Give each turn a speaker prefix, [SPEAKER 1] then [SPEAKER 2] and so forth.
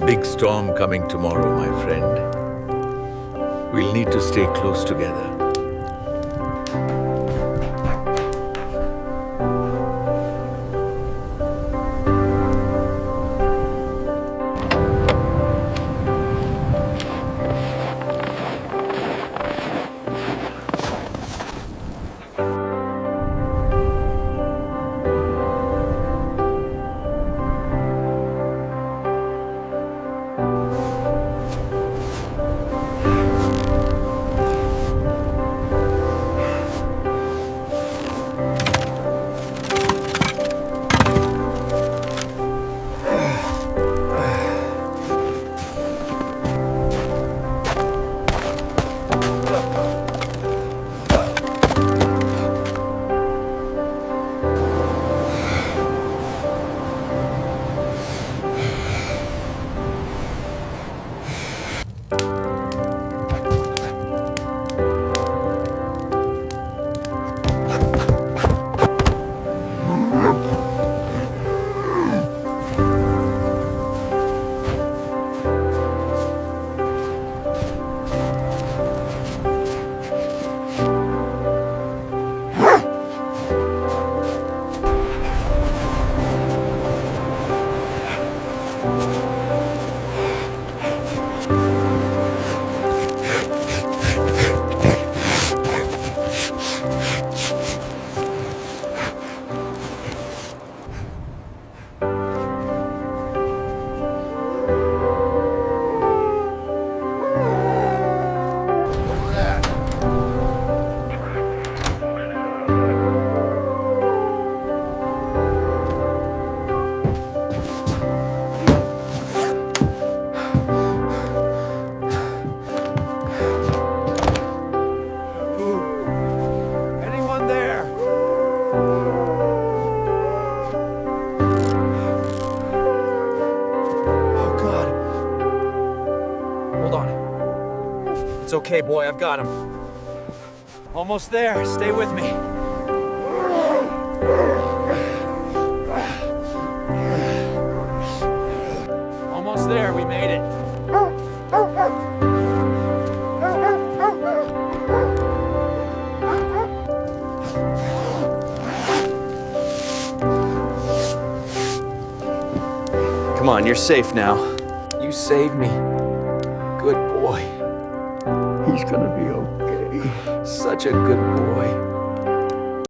[SPEAKER 1] Big storm coming tomorrow, my friend. We'll need to stay close together.
[SPEAKER 2] It's okay, boy, I've got him. Almost there, stay with me. Almost there, we made it. Come on, you're safe now. You saved me. Good boy.
[SPEAKER 1] He's gonna be okay.
[SPEAKER 2] Such a good boy.